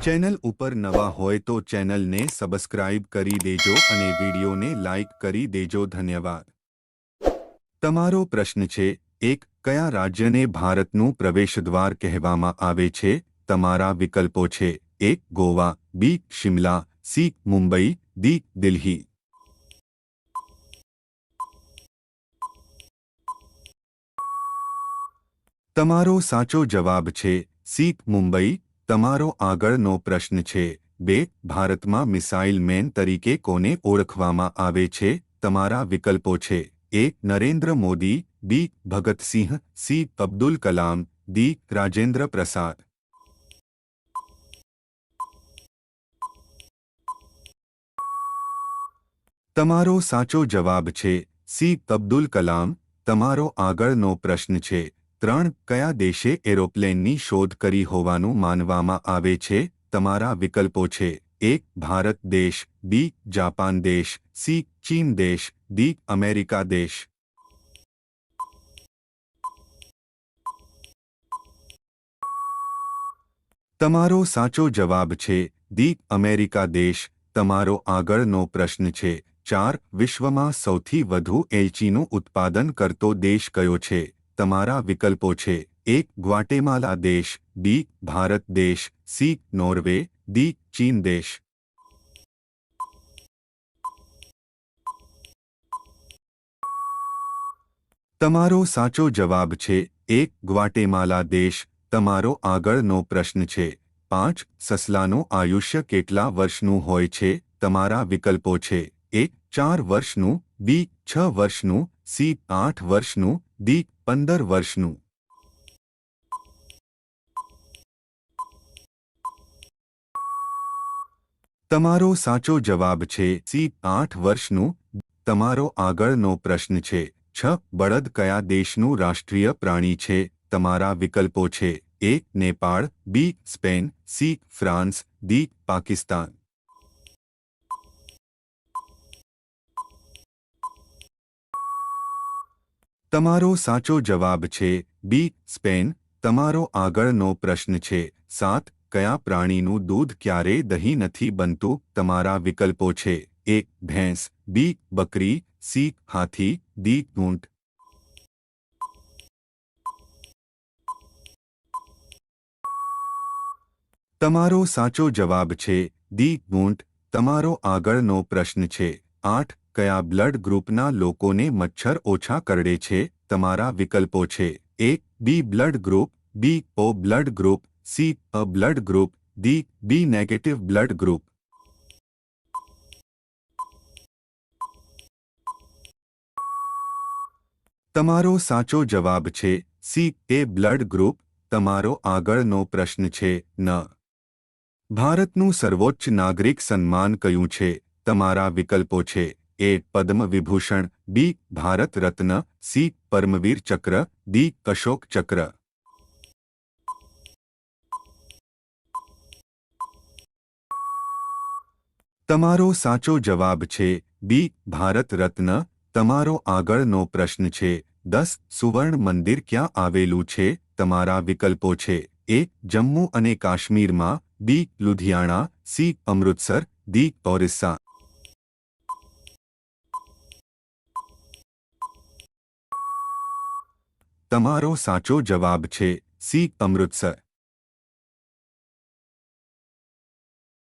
Channel ઉપર નવા હોય તો ચેનલને સબસ્ક્રાઇબ કરી દેજો અને વિડીયોને લાઇક કરી દેજો. ધન્યવાદ. તમારો પ્રશ્ન છે, 1. કયા રાજ્યને ભારતનું પ્રવેશદ્વાર કહેવામાં આવે છે? તમારા વિકલ્પો છે: 1. ગોવા, બી. શિમલા, સી. મુંબઈ, ડી. દિલ્હી. તમારો સાચો જવાબ છે સી. મુંબઈ. તમારો આગળનો પ્રશ્ન છે, 2. ભારતમાં મિસાઇલ મેન તરીકે કોને ઓળખવામાં આવે છે? તમારા વિકલ્પો છે: 1. નરેન્દ્ર મોદી, બી. ભગતસિંહ, સી. અબ્દુલ કલામ, ડી. રાજેન્દ્ર પ્રસાદ. તમારો સાચો જવાબ છે સી. અબ્દુલ કલામ. તમારો આગળનો પ્રશ્ન છે, 3. કયા દેશે એરોપ્લેનની શોધ કરી હોવાનું માનવામાં આવે છે? તમારા વિકલ્પો છે: 1. ભારત દેશ, બી. જાપાન દેશ, સી. ચીન દેશ, ડી. અમેરિકા દેશ. તમારો સાચો જવાબ છે ડી. અમેરિકા દેશ. તમારો આગળનો પ્રશ્ન છે, 4. વિશ્વમાં સૌથી વધુ એલચીનું ઉત્પાદન કરતો દેશ કયો છે? તમારા વિકલ્પો છે: 1. ગ્વાટેમાલા દેશ, બી. ભારત દેશ, સી. Norway, D. ચીન દેશ. તમારો સાચો જવાબ છે 1. ગ્વાટેમાલા દેશ. તમારો આગળનો પ્રશ્ન છે, 5. સસલાનું આયુષ્ય કેટલા વર્ષનું હોય છે? તમારા વિકલ્પો છે: 1. 4 વર્ષનું, બી. 6 વર્ષનું, સી. 8 વર્ષનું, ડી. 15 વર્ષનું. તમારો સાચો જવાબ છે સી. 8 વર્ષનું. તમારો આગળનો પ્રશ્ન છે, 6. બળદ કયા દેશનું રાષ્ટ્રીય પ્રાણી છે? તમારા વિકલ્પો છે: 1. Nepal, B. Spain, C. France, D. Pakistan. તમારો સાચો જવાબ છે બી. સ્પેન. તમારો આગળનો પ્રશ્ન છે, 7. કયા પ્રાણીનું દૂધ ક્યારેય દહીં નથી બનતું? તમારા વિકલ્પો છે: 1. ભેંસ, બી. બકરી, સી. હાથી, ડી. ઊંટ. તમારો સાચો જવાબ છે ડી. ઊંટ. તમારો આગળનો પ્રશ્ન છે, 8. કયા બ્લડ ગ્રુપના લોકોને મચ્છર ઓછા કરડે છે? તમારા વિકલ્પો છે: 1. બી બ્લડ ગ્રુપ, બી. ઓ બ્લડ ગ્રુપ, સી. અ બ્લડ ગ્રુપ, ડી. બી નેગેટિવ બ્લડ ગ્રુપ. તમારો સાચો જવાબ છે સી. એ બ્લડ ગ્રુપ. તમારો આગળનો પ્રશ્ન છે, 9. ભારતનું સર્વોચ્ચ નાગરિક સન્માન કયું છે? તમારા વિકલ્પો છે: 1. પદ્મ વિભૂષણ, બી. ભારત રત્ન, સી. પરમવીર ચક્ર, ડી. અશોક ચક્ર. તમારો સાચો જવાબ છે બી. ભારત રત્ન. તમારો આગળનો પ્રશ્ન છે, 10. સુવર્ણ મંદિર ક્યાં આવેલું છે? તમારા વિકલ્પો છે: 1. જમ્મુ અને કાશ્મીરમાં, બી. લુધિયાણા, સી. અમૃતસર, ડી. ઓરિસ્સા. તમારો સાચો જવાબ છે સી. અમૃતસર.